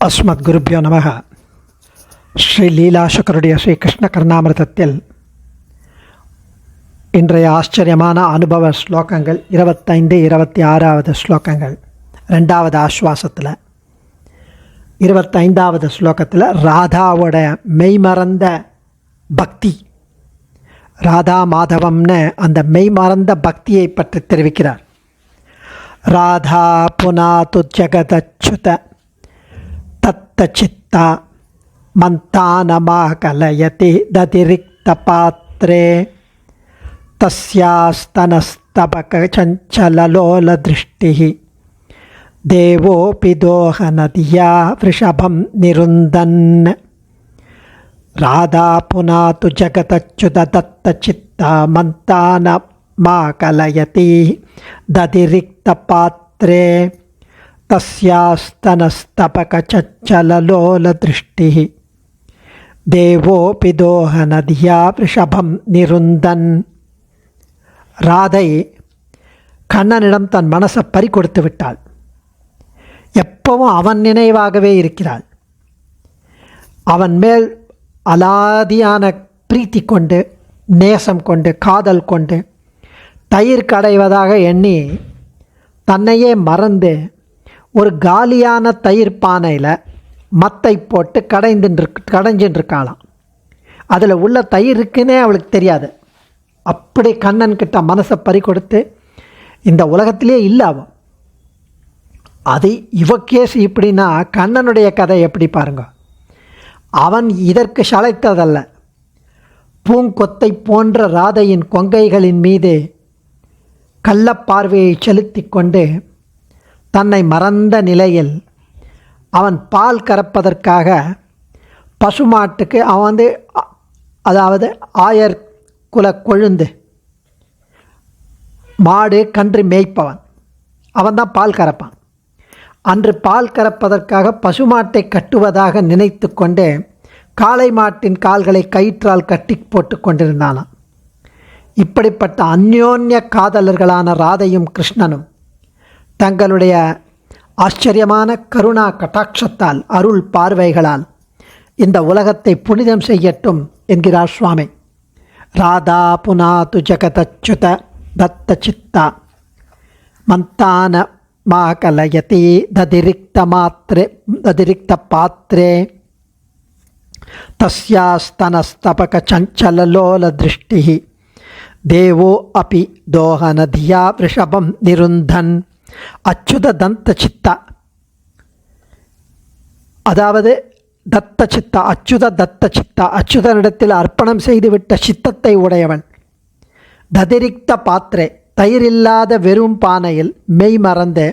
அஸ்மத்குருப்யோ நமக. ஸ்ரீ லீலாசகருடைய ஸ்ரீ கிருஷ்ண கர்ணாமிர்தத்தில் இன்றைய ஆச்சரியமான அனுபவ ஸ்லோகங்கள் 25-26 ஸ்லோகங்கள். ரெண்டாவது ஆஸ்வாசத்தில் 25வது ஸ்லோகத்தில் ராதாவோட மெய்மறந்த பக்தி, ராதா மாதவம்னு அந்த மெய்மறந்த பக்தியை பற்றி தெரிவிக்கிறார். ராதா புனாது ஜகதச்சுத தத்தசித்தா மந்தானமா கலயதி ததிரிக்த பாத்ரே தஸ்யாஸ்தனஸ்தபக சஞ்சலலோல திருஷ்டிஹி தேவோபி தோஹநதியா விருஷபம் நிருந்தன். ராதா புனாது ஜகதச்சுத தத்தசித்தா மந்தானமா கலயதி ததிரிக்த பாத்ரே தஸ்யாஸ்தனஸ்தபகச்சலலோல திருஷ்டிஹி தேவோபி தோஹநதியா விருஷபம் நிருந்தன். ராதை கண்ணனிடம் தன் மனசை பறிகொடுத்து விட்டாள். எப்பவும் அவன் நினைவாகவே இருக்கிறாள். அவன் மேல் அலாதியான பிரீத்தி கொண்டு, நேசம் கொண்டு, காதல் கொண்டு தயிர் கடைவதாக எண்ணி தன்னையே மறந்து ஒரு காலியான தயிர் பானையில் மத்தை போட்டு கடைஞ்சின்றிருக்காளாம். அதில் உள்ள தயிர் இருக்குன்னே அவளுக்கு தெரியாது. அப்படி கண்ணன்கிட்ட மனசை பறிகொடுத்து இந்த உலகத்திலே இல்லை அவன். அது இவ கேஸ் இப்படின்னா கண்ணனுடைய கதை எப்படி பாருங்க. அவன் இதற்கு சளைத்ததல்ல. பூங்கொத்தை போன்ற ராதையின் கொங்கைகளின் மீது கள்ளப்பார்வையை செலுத்தி கொண்டு தன்னை மறந்த நிலையில் அவன் பால் கறப்பதற்காக பசுமாட்டுக்கு அவன் அதாவது ஆயர் குல கொழுந்து மாடு கன்று மேய்ப்பவன், அவன்தான் பால் கறப்பான். அன்று பால் கறப்பதற்காக பசுமாட்டை கட்டுவதாக நினைத்து கொண்டு காளை மாட்டின் கால்களை கயிற்றால் கட்டி போட்டு கொண்டிருந்தானான். இப்படிப்பட்ட அந்யோன்ய காதலர்களான ராதையும் கிருஷ்ணனும் தங்களுடைய ஆச்சரியமான கருணா கட்டாட்சத்தால், அருள் பார்வைகளால் இந்த உலகத்தை புனிதம் செய்யட்டும் என்கிறார் சுவாமி. ராதா புனாது ஜகதச்சுத தத்தசித்தா மந்தான மாகலயதி ததிரிக்த பாத்ரே தஸ்யாஸ்தனஸ்தபக சஞ்சலலோல திருஷ்டிஹி தேவோ அபி தோஹநதியா விருஷபம் நிருந்தன். அச்சுத தந்த சித்தா, அதாவது தத்த சித்தா, அச்சுத தத்த சித்தா, அச்சுதனிடத்தில் அர்ப்பணம் செய்துவிட்ட சித்தத்தை உடையவன். ததிரிக்த பாத்திரே, தயிரில்லாத வெறும் பானையில் மெய் மறந்து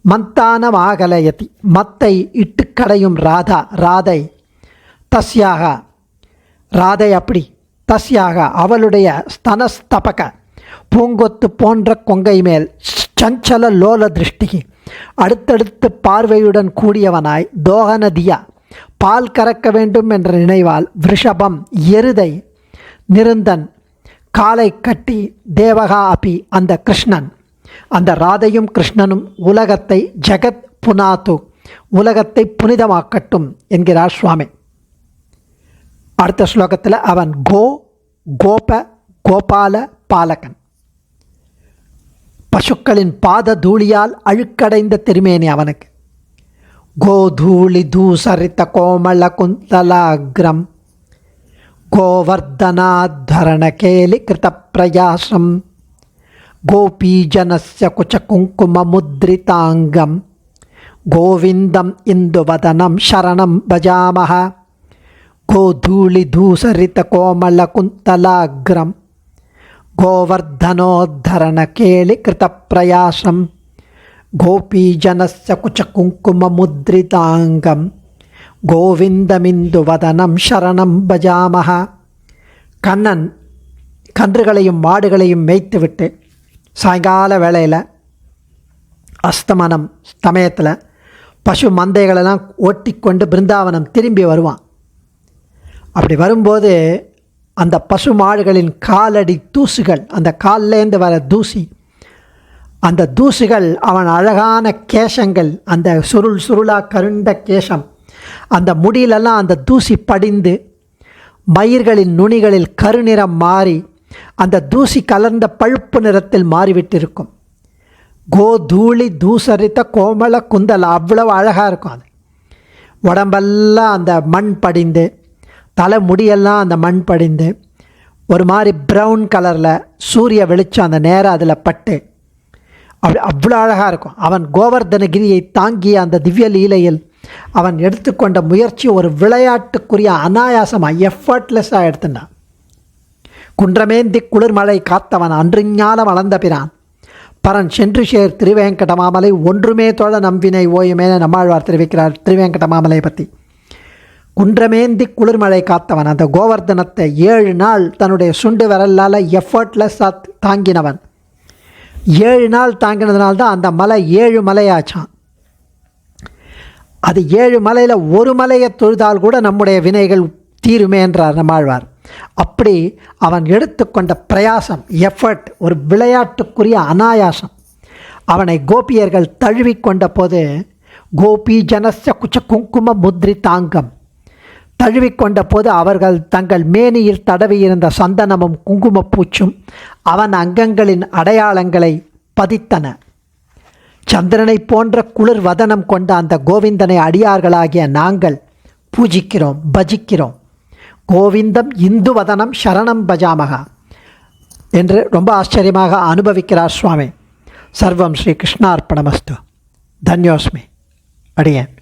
மந்தான மாகலயதி, மத்தை இட்டு கடையும் ராதா, ராதை. தஸ்யாக, ராதை அப்படி. தஸ்யாக, அவளுடைய ஸ்தனஸ்தபக, பூங்கொத்து போன்ற கொங்கை மேல் சஞ்சல லோல திருஷ்டிகி, அடுத்தடுத்து பார்வையுடன் கூடியவனாய், தோகநதியா, பால் கறக்க வேண்டும் என்ற நினைவால், விருஷபம் எருதை, நிருந்தன் காலை கட்டி, தேவகா அபி அந்த கிருஷ்ணன், அந்த ராதையும் கிருஷ்ணனும் உலகத்தை ஜெகத் புனாது, உலகத்தை புனிதமாக்கட்டும் என்கிறார் சுவாமி. அடுத்த ஸ்லோகத்தில் அவன் கோபால பாலகன். பசுக்களின் பாத தூளியால் அழுக்கடைந்த திருமேனி அவனுக்கு. கோதூளி தூசரித்த கோமள குந்தலாக்ரம் கோவர்தனாத்தரண கேலி கிருத பிரயாசம் கோபீஜனஸ்ய குச்ச குங்கும முத்ரிதாங்கம் கோவிந்தம் இந்துவதனம் சரணம் பஜாமஹ. கோதூளி தூசரித்த கோமள குந்தலாக்ரம் கோவர்தனோத்தரண கேலி கிருத பிரயாசம் கோபீஜனஸ்ய குச்ச குங்கும முத்ரிதாங்கம் கோவிந்தமிந்துவதனம் சரணம் பஜாமஹ. கண்ணன் கன்றுகளையும் மாடுகளையும் மேய்த்துவிட்டு சாயங்கால வேளையில் அஸ்தமனம் சமயத்தில் பசு மந்தைகளெல்லாம் ஓட்டிக்கொண்டு பிருந்தாவனம் திரும்பி வருவான். அப்படி வரும்போது அந்த பசு மாடுகளின் காலடி தூசுகள், அந்த கால்லேருந்து வர தூசி அந்த தூசுகள் அவன் அழகான கேசங்கள், அந்த சுருளாக கருண்ட கேசம், அந்த முடியிலெல்லாம் அந்த தூசி படிந்து மயிர்களின் நுனிகளில் கருநிறம் மாறி அந்த தூசி கலர்ந்த பழுப்பு நிறத்தில் மாறிவிட்டிருக்கும். கோதூளி தூசரித்த கோமள குந்தல், அவ்வளவு அழகாக இருக்கும். அது உடம்பெல்லாம் அந்த மண் படிந்து, தலை முடியெல்லாம் அந்த மண் படிந்து, ஒரு மாதிரி ப்ரௌன் கலரில் சூரிய வெளிச்சம் அந்த நேரம் அதில் பட்டு அவ்வளோ அழகாக இருக்கும். அவன் கோவர்தனகிரியை தாங்கிய அந்த திவ்ய லீலையில் அவன் எடுத்துக்கொண்ட முயற்சி ஒரு விளையாட்டுக்குரிய அனாயாசமாக எஃபர்ட்லெஸ்ஸாக எடுத்துட்டான். குன்றமேந்தி குளிர்மழை காத்தவன் அன்றிஞாலம் வளர்ந்த பிரான் பரன் சென்று சேர் திருவேங்கடமாமலை ஒன்றுமே தோழ நம்பினை ஓயுமே நம்மாழ்வார் தெரிவிக்கிறார் திருவேங்கடமாமலை பற்றி. குன்றமேந்தி குளிர்மழை காத்தவன், அந்த கோவர்தனத்தை 7 நாள் தன்னுடைய சுண்டு விரலால் எஃபர்ட்லெஸ்ஸாக தாங்கினவன். 7 நாள் தாங்கினதுனால்தான் அந்த மலை 7 மலையாச்சான். அது 7 மலையில் ஒரு மலையை தொழுதால் கூட நம்முடைய வினைகள் தீருமே என்றார் நம்மாழ்வார். அப்படி அவன் எடுத்துக்கொண்ட பிரயாசம், எஃபர்ட், ஒரு விளையாட்டுக்குரிய அனாயாசம். அவனை கோபியர்கள் தழுவிக்கொண்ட போது கோபி ஜனஸ்ய குச்ச குங்கும முத்ரி தாங்கம், தழுவிக்கொண்ட போது அவர்கள் தங்கள் மேனியில் தடவியிருந்த சந்தனமும் குங்குமப்பூச்சும் அவன் அங்கங்களின் அடையாளங்களை பதித்தன. சந்திரனை போன்ற குளிர் வதனம் கொண்ட அந்த கோவிந்தனை அடியார்களாகிய நாங்கள் பூஜிக்கிறோம், பஜிக்கிறோம். கோவிந்தம் இந்து வதனம் சரணம் பஜாமகா என்று ரொம்ப ஆச்சரியமாக அனுபவிக்கிறார் சுவாமி. சர்வம் ஸ்ரீ கிருஷ்ணார்ப்பணமஸ்து. தன்யோஸ்மி. அடியேன்.